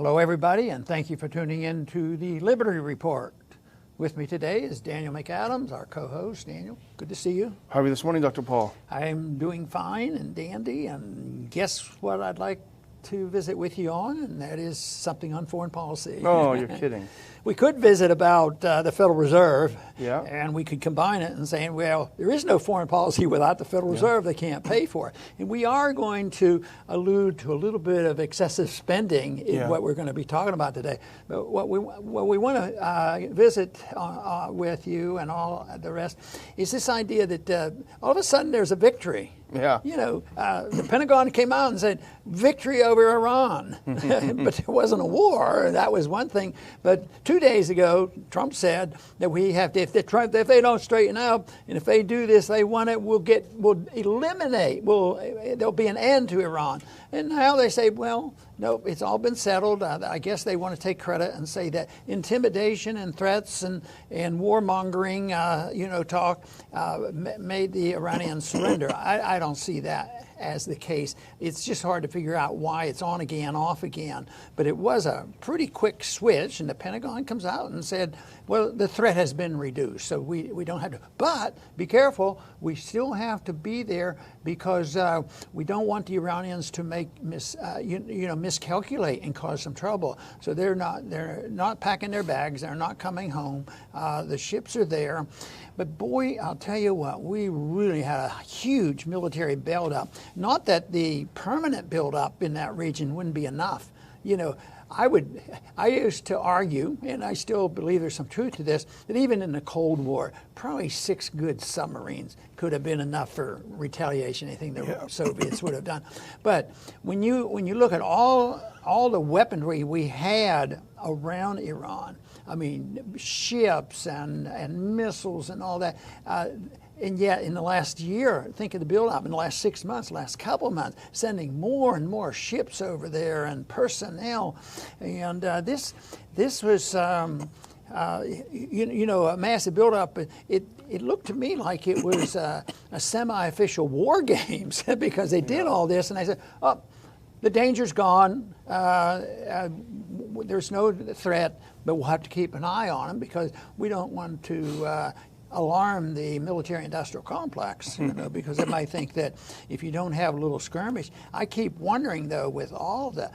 Hello, everybody, and thank you for tuning in to the Liberty Report. With me today is Daniel McAdams, our co-host. Daniel, good to see you. How are you this morning, Dr. Paul? I'm doing fine and dandy, and guess what I'd like to visit with you on, and that is something on foreign policy. Oh, you're kidding. We could visit about the Federal Reserve, Yeah. and we could combine it and say, well, there is no foreign policy without the Federal Reserve. They can't pay for it. And we are going to allude to a little bit of excessive spending in what we're going to be talking about today. But what we want to visit with you and all the rest is this idea that all of a sudden there's a victory. Yeah. You know, the Pentagon came out and said, victory over Iran. But there wasn't a war. That was one thing. But 2 days ago, Trump said that we have to, if they don't straighten out, and if they do this, they want it, we'll eliminate, there'll be an end to Iran. And now they say, well, no, it's all been settled. I guess they want to take credit and say that intimidation and threats and warmongering, talk made the Iranians surrender. I don't see that as the case. It's just hard to figure out why it's on again, off again. But it was a pretty quick switch, and the Pentagon comes out and said, well, the threat has been reduced, so we don't have to. But be careful, we still have to be there because we don't want the Iranians to miscalculate and cause some trouble. So they're not packing their bags, they're not coming home. The ships are there. But boy, I'll tell you what, we really had a huge military buildup. Not that the permanent buildup in that region wouldn't be enough. You know, I used to argue, and I still believe there's some truth to this, that even in the Cold War, probably 6 good submarines could have been enough for retaliation, anything the Soviets would have done. But when you look at all the weaponry we had around Iran, I mean, ships and missiles and all that. And yet in the last year, think of the build-up in the last 6 months, last couple of months, sending more and more ships over there and personnel. And this was, a massive build-up. It looked to me like it was a semi-official war games because they did all this. And they said, oh, the danger's gone. There's no threat, but we'll have to keep an eye on them because we don't want to alarm the military-industrial complex, because they might think that if you don't have a little skirmish. I keep wondering, though, with all the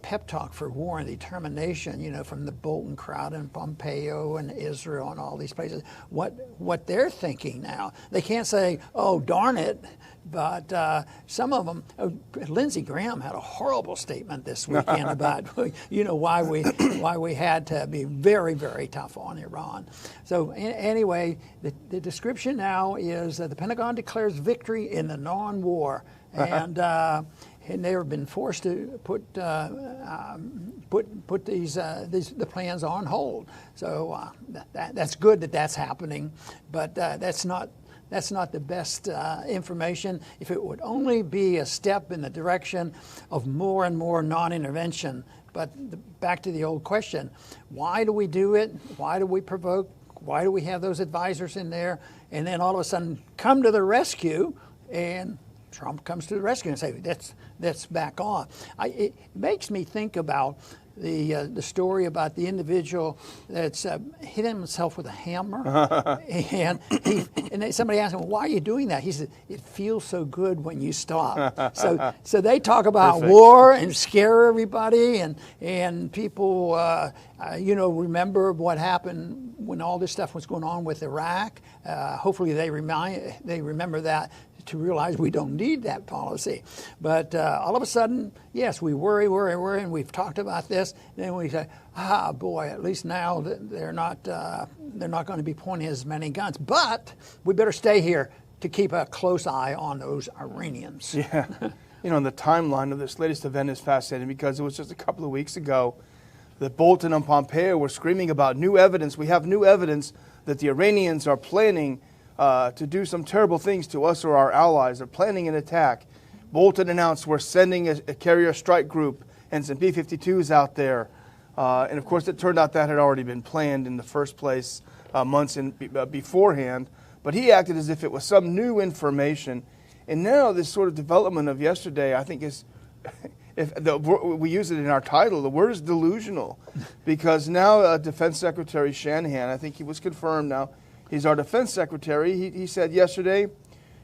pep talk for war and determination, from the Bolton crowd and Pompeo and Israel and all these places, what they're thinking now. They can't say, oh, darn it. But some of them, Lindsey Graham had a horrible statement this weekend about, why we had to be very, very tough on Iran. So anyway, the description now is that the Pentagon declares victory in the non-war, and they have been forced to put the plans on hold. So that's good that that's happening, but that's not the best information. If it would only be a step in the direction of more and more non-intervention. But back to the old question, why do we do it? Why do we provoke? Why do we have those advisors in there? And then all of a sudden come to the rescue, and Trump comes to the rescue and say, let's back off. It makes me think about the story about the individual that's hit himself with a hammer, and somebody asked him, "Why are you doing that?" He said, "It feels so good when you stop." So they talk about war and scare everybody, and people, remember what happened when all this stuff was going on with Iraq. Hopefully they remember that, to realize we don't need that policy. But all of a sudden, yes, we worry, and we've talked about this. Then we say, boy, at least now they're not going to be pointing as many guns. But we better stay here to keep a close eye on those Iranians. Yeah. The timeline of this latest event is fascinating because it was just a couple of weeks ago that Bolton and Pompeo were screaming about new evidence. We have new evidence that the Iranians are planning to do some terrible things to us or our allies. They're planning an attack. Bolton announced we're sending a carrier strike group and some B-52s out there. And of course, it turned out that had already been planned in the first place months beforehand. But he acted as if it was some new information. And now this sort of development of yesterday, I think, is We use it in our title. The word is delusional, because now Defense Secretary Shanahan, I think he was confirmed now, he's our defense secretary. He said yesterday,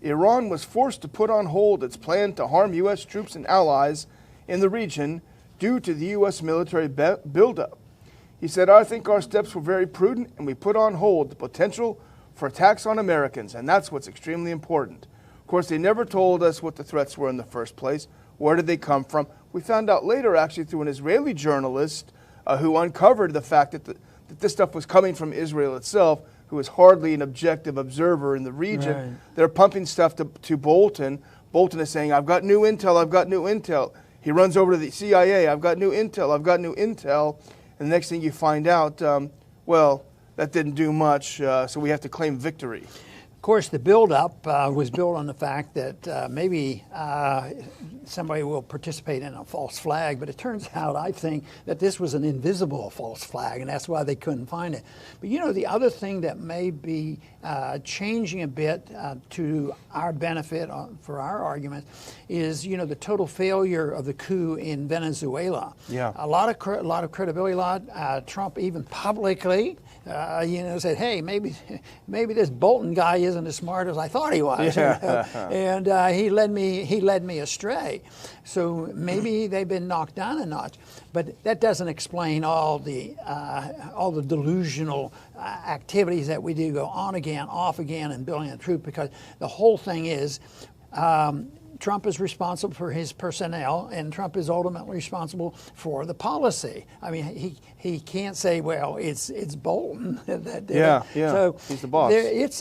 Iran was forced to put on hold its plan to harm U.S. troops and allies in the region due to the U.S. military buildup. He said, I think our steps were very prudent, and we put on hold the potential for attacks on Americans, and that's what's extremely important. Of course, they never told us what the threats were in the first place. Where did they come from? We found out later, actually, through an Israeli journalist who uncovered the fact that this stuff was coming from Israel itself, who is hardly an objective observer in the region. Right. They're pumping stuff to Bolton. Bolton is saying, I've got new intel, I've got new intel. He runs over to the CIA, I've got new intel, I've got new intel. And the next thing you find out, well, that didn't do much, so we have to claim victory. Of course, the buildup was built on the fact that maybe somebody will participate in a false flag, but it turns out, I think, that this was an invisible false flag, and that's why they couldn't find it. But you know, the other thing that may be changing a bit to our benefit for our argument is, you know, the total failure of the coup in Venezuela. Yeah. A lot of credibility. Trump even publicly, you know, said, "Hey, maybe this Bolton guy isn't as smart as I thought he was," yeah. You know? And he led me astray. So maybe they've been knocked down a notch, but that doesn't explain all the delusional activities that we do, go on again, off again, and building a troop, because the whole thing is. Trump is responsible for his personnel, and Trump is ultimately responsible for the policy. I mean, he can't say, well, it's Bolton that did it. Yeah, so he's the boss. This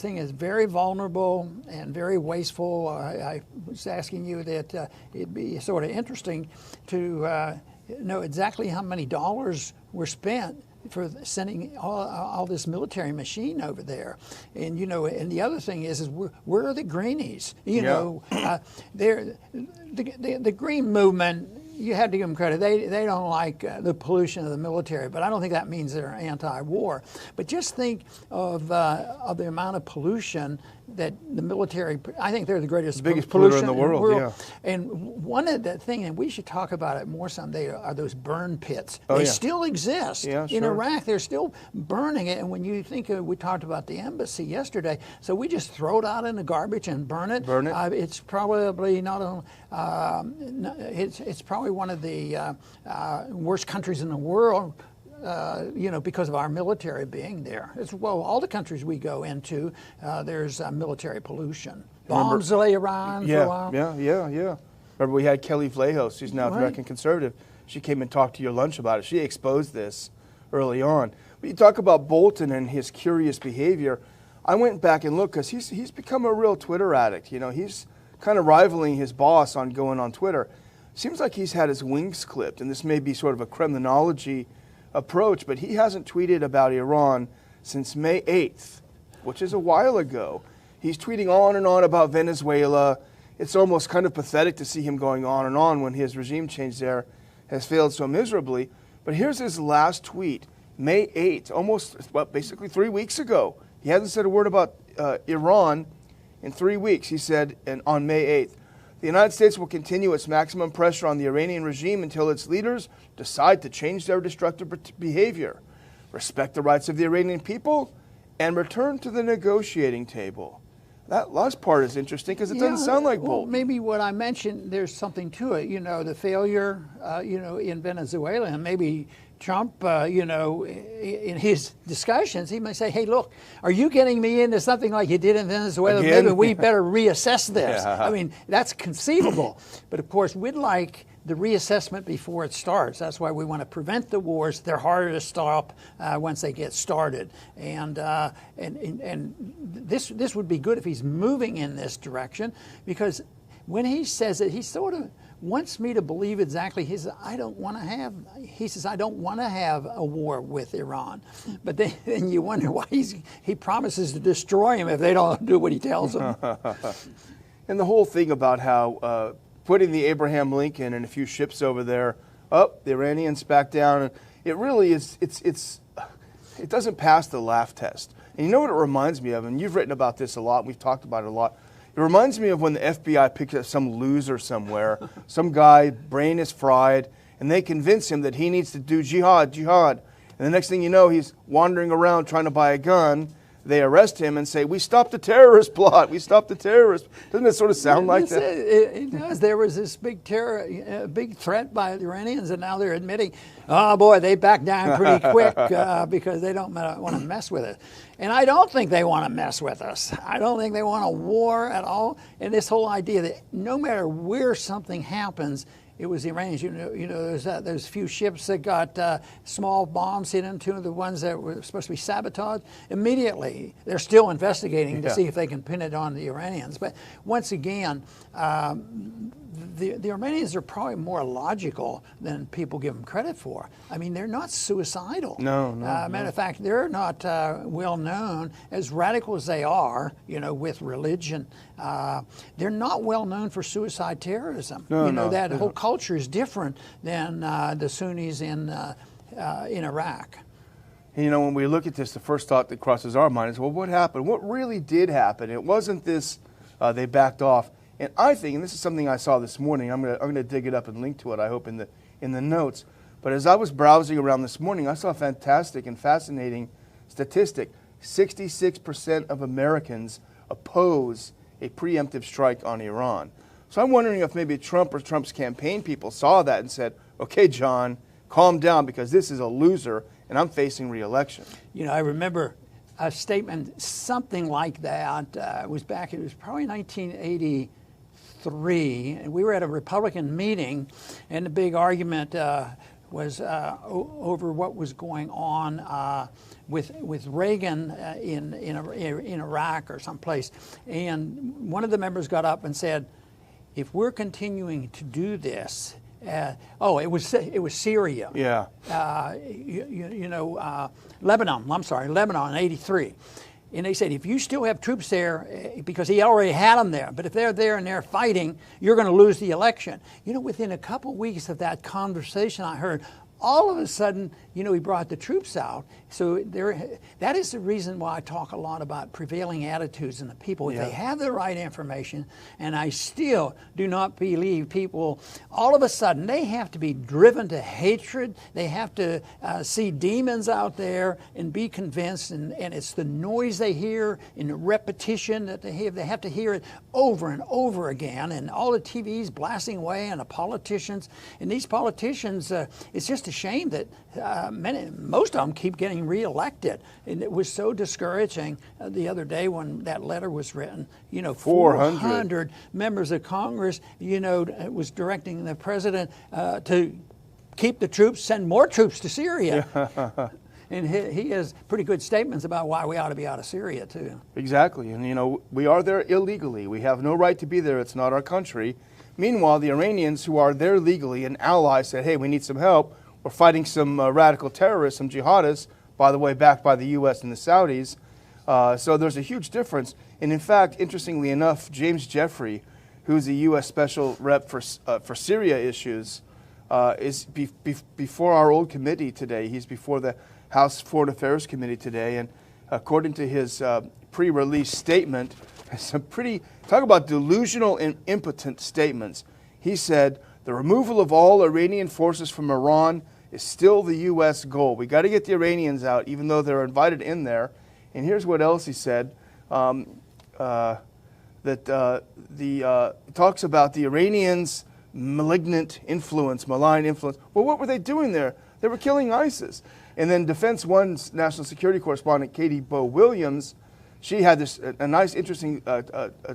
thing is very vulnerable and very wasteful. I was asking you that it'd be sort of interesting to know exactly how many dollars were spent for sending all this military machine over there. And you know, and the other thing is where are the greenies? You know, the green movement, you have to give them credit. They don't like the pollution of the military, but I don't think that means they're anti-war. But just think of the amount of pollution that the military, I think they're the biggest polluter in the world. Yeah. And one of the things, and we should talk about it more someday, are those burn pits. Oh, they still exist. Yeah, in sure. Iraq, they're still burning it. And when you think we talked about the embassy yesterday, so we just throw it out in the garbage and burn it. Burn it. It's probably not it's probably one of the worst countries in the world. You know, because of our military being there. Well, all the countries we go into, there's military pollution. Bombs lay around for a while. Yeah. Remember, we had Kelly Vlahos, who's now American conservative. She came and talked to your lunch about it. She exposed this early on. But you talk about Bolton and his curious behavior. I went back and looked, because he's become a real Twitter addict. You know, he's kind of rivaling his boss on going on Twitter. Seems like he's had his wings clipped, and this may be sort of a Kremlinology approach, but he hasn't tweeted about Iran since May 8th, which is a while ago. He's tweeting on and on about Venezuela. It's almost kind of pathetic to see him going on and on when his regime change there has failed so miserably. But here's his last tweet, May 8th, almost, well, basically 3 weeks ago. He hasn't said a word about Iran in 3 weeks. He said on May 8th, the United States will continue its maximum pressure on the Iranian regime until its leaders decide to change their destructive behavior, respect the rights of the Iranian people, and return to the negotiating table. That last part is interesting, because it doesn't sound like Bolton. Well, maybe what I mentioned, there's something to it. You know, the failure, you know, in Venezuela, and maybe Trump, you know, in his discussions, he may say, hey, look, are you getting me into something like you did in Venezuela? Again? Maybe we better reassess this. Yeah. I mean, that's conceivable. But of course, we'd like the reassessment before it starts. That's why we want to prevent the wars. They're harder to stop once they get started. And this would be good if he's moving in this direction, because when he says it, he sort of wants me to believe exactly. He says, I don't want to have a war with Iran. But then you wonder why he promises to destroy him if they don't do what he tells them. And the whole thing about how putting the Abraham Lincoln and a few ships over there, the Iranians back down, and it really is, it doesn't pass the laugh test. And you know what it reminds me of, and you've written about this a lot, we've talked about it a lot. It reminds me of when the FBI picks up some loser somewhere, some guy, brain is fried, and they convince him that he needs to do jihad. And the next thing you know, he's wandering around trying to buy a gun. They arrest him and say, "We stopped the terrorist plot. We stopped the terrorist." Doesn't it sort of sound like that? It does. There was this big big threat by the Iranians, and now they're admitting, oh boy, they backed down pretty quick because they don't want to mess with it. And I don't think they want to mess with us. I don't think they want a war at all. And this whole idea that no matter where something happens, it was the Iranians. You know, there's a few ships that got small bombs hit into the ones that were supposed to be sabotaged. Immediately, they're still investigating to see if they can pin it on the Iranians. But once again, the Iranians are probably more logical than people give them credit for. I mean, they're not suicidal. No. Matter of fact, they're not well known, as radical as they are, you know, with religion. They're not well known for suicide terrorism. That whole culture is different than the Sunnis in Iraq. And, you know, when we look at this, the first thought that crosses our mind is, well, what happened? What really did happen? It wasn't this, they backed off. And I think, and this is something I saw this morning, I'm gonna dig it up and link to it, I hope, in the notes. But as I was browsing around this morning, I saw a fantastic and fascinating statistic. 66% of Americans oppose a preemptive strike on Iran. So I'm wondering if maybe Trump or Trump's campaign people saw that and said, okay, John, calm down, because this is a loser and I'm facing re-election. You know, I remember a statement, something like that. It was probably 1983, and we were at a Republican meeting, and the big argument was over what was going on with Reagan in Iraq or someplace. And one of the members got up and said, if we're continuing to do this, it was Syria. Yeah. Lebanon in '83. And they said, if you still have troops there, because he already had them there, but if they're there and they're fighting, you're going to lose the election. You know, within a couple of weeks of that conversation, I heard, all of a sudden, you know, he brought the troops out. So that is the reason why I talk a lot about prevailing attitudes in the people. If they have the right information, and I still do not believe people, all of a sudden, they have to be driven to hatred. They have to see demons out there and be convinced. And it's the noise they hear and the repetition that they have. They have to hear it over and over again. And all the TVs blasting away, and the politicians. And these politicians, it's just a shame that most of them keep getting reelected. And it was so discouraging the other day when that letter was written. You know, 400 members of Congress, you know, was directing the president to keep the troops, send more troops to Syria. And he has pretty good statements about why we ought to be out of Syria, too. Exactly. And, you know, we are there illegally. We have no right to be there. It's not our country. Meanwhile, the Iranians, who are there legally and allies, said, hey, we need some help. We're fighting some radical terrorists, some jihadists, by the way, backed by the U.S. and the Saudis. So there's a huge difference. And in fact, interestingly enough, James Jeffrey, who's the U.S. Special Rep for Syria issues, is before our old committee today. He's before the House Foreign Affairs Committee today. And according to his pre-release statement, some pretty, talk about delusional and impotent statements. He said, the removal of all Iranian forces from Iran is still the U.S. goal. We got to get the Iranians out, even though they're invited in there. And here's what else he said. Talks about the Iranians' malign influence. Well, what were they doing there? They were killing ISIS. And then Defense One's national security correspondent, Katie Bowe Williams, she had this a nice, interesting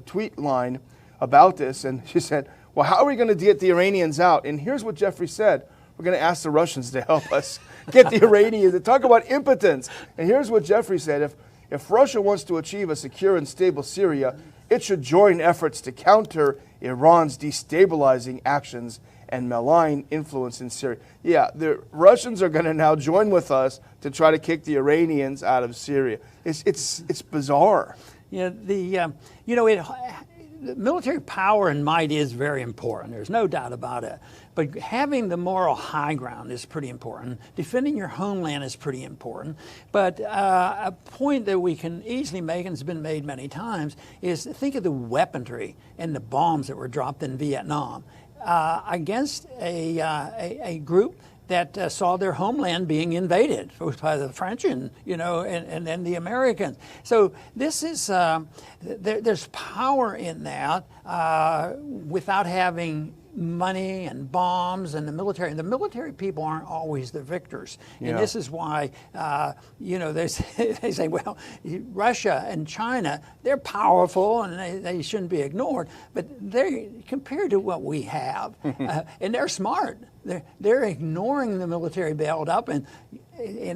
tweet line about this, and she said, well, how are we going to get the Iranians out? And here's what Jeffrey said. We're going to ask the Russians to help us get the Iranians. To talk about impotence. And here's what Jeffrey said. If Russia wants to achieve a secure and stable Syria, it should join efforts to counter Iran's destabilizing actions and malign influence in Syria. Yeah, the Russians are going to now join with us to try to kick the Iranians out of Syria. It's bizarre. Yeah, the military power and might is very important. There's no doubt about it. But having the moral high ground is pretty important. Defending your homeland is pretty important. But a point that we can easily make, and it's been made many times, is think of the weaponry and the bombs that were dropped in Vietnam against a group that saw their homeland being invaded by the French and then the Americans. So this is there's power in that without having money and bombs and the military. And the military people aren't always the victors. And this is why, they say, well, Russia and China, they're powerful and they shouldn't be ignored. But they're compared to what we have, and they're smart. They're ignoring the military buildup and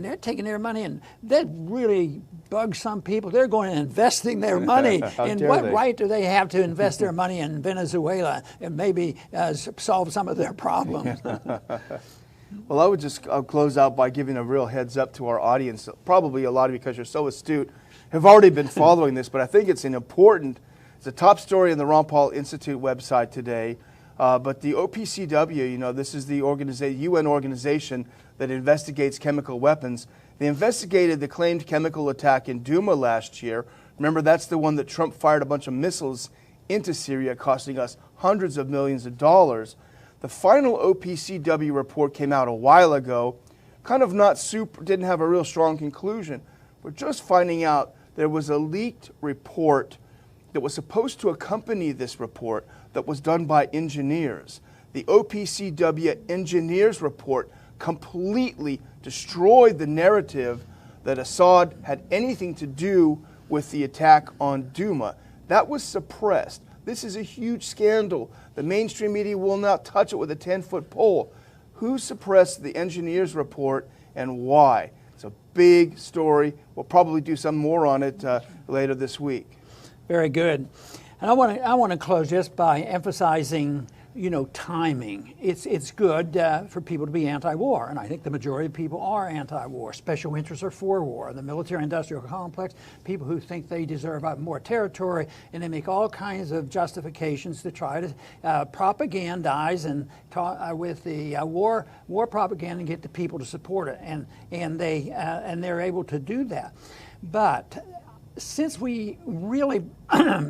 they're taking their money, and that really bugs some people. They're going and investing their money. And what right do they have to invest their money in Venezuela and maybe solve some of their problems? Well, I'll close out by giving a real heads up to our audience. Probably a lot of you, because you're so astute, have already been following this, but I think it's it's a top story in the Ron Paul Institute website today. But the OPCW, this is the UN organization that investigates chemical weapons. They investigated the claimed chemical attack in Douma last year. Remember, that's the one that Trump fired a bunch of missiles into Syria, costing us hundreds of millions of dollars. The final OPCW report came out a while ago, didn't have a real strong conclusion. We're just finding out there was a leaked report that was supposed to accompany this report that was done by engineers. The OPCW engineers report completely destroyed the narrative that Assad had anything to do with the attack on Douma. That was suppressed. This is a huge scandal. The mainstream media will not touch it with a 10-foot pole. Who suppressed the engineers report and why? It's a big story. We'll probably do some more on it later this week. Very good. And I want to close just by emphasizing, timing. It's good for people to be anti-war, and I think the majority of people are anti-war. Special interests are for war. The military-industrial complex, people who think they deserve more territory, and they make all kinds of justifications to try to propagandize and with the war propaganda and get the people to support it, and they're able to do that. But since we really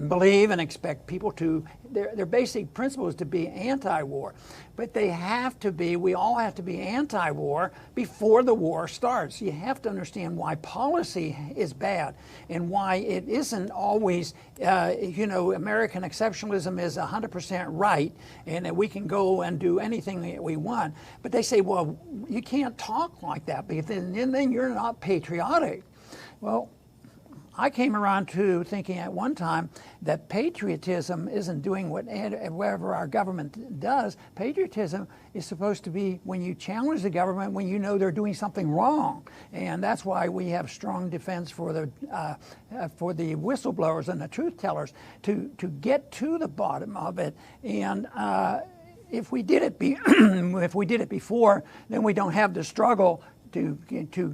believe and expect people to, their basic principle is to be anti-war, but we all have to be anti-war before the war starts. You have to understand why policy is bad and why it isn't always, American exceptionalism is 100% right and that we can go and do anything that we want. But they say, well, you can't talk like that because then you're not patriotic. Well, I came around to thinking at one time that patriotism isn't doing whatever our government does. Patriotism is supposed to be when you challenge the government when you know they're doing something wrong, and that's why we have strong defense for the whistleblowers and the truth tellers to get to the bottom of it. And if we did it before, then we don't have the struggle to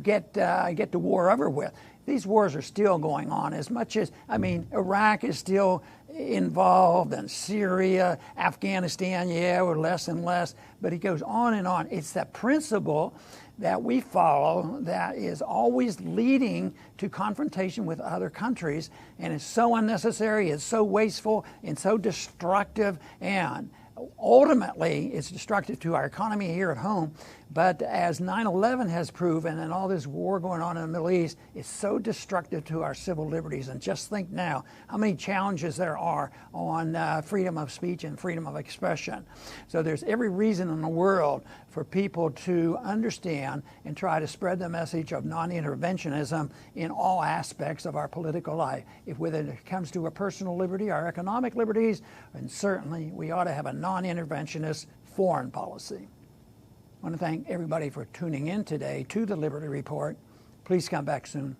get the war over with. These wars are still going on as much as, Iraq is still involved, and Syria, Afghanistan, we're less and less, but it goes on and on. It's that principle that we follow that is always leading to confrontation with other countries, and it's so unnecessary, it's so wasteful, and so destructive, and ultimately it's destructive to our economy here at home. But as 9/11 has proven, and all this war going on in the Middle East, it's so destructive to our civil liberties. And just think now how many challenges there are on freedom of speech and freedom of expression. So there's every reason in the world for people to understand and try to spread the message of non-interventionism in all aspects of our political life. Whether it comes to a personal liberty, our economic liberties, and certainly we ought to have a non-interventionist foreign policy. I want to thank everybody for tuning in today to the Liberty Report. Please come back soon.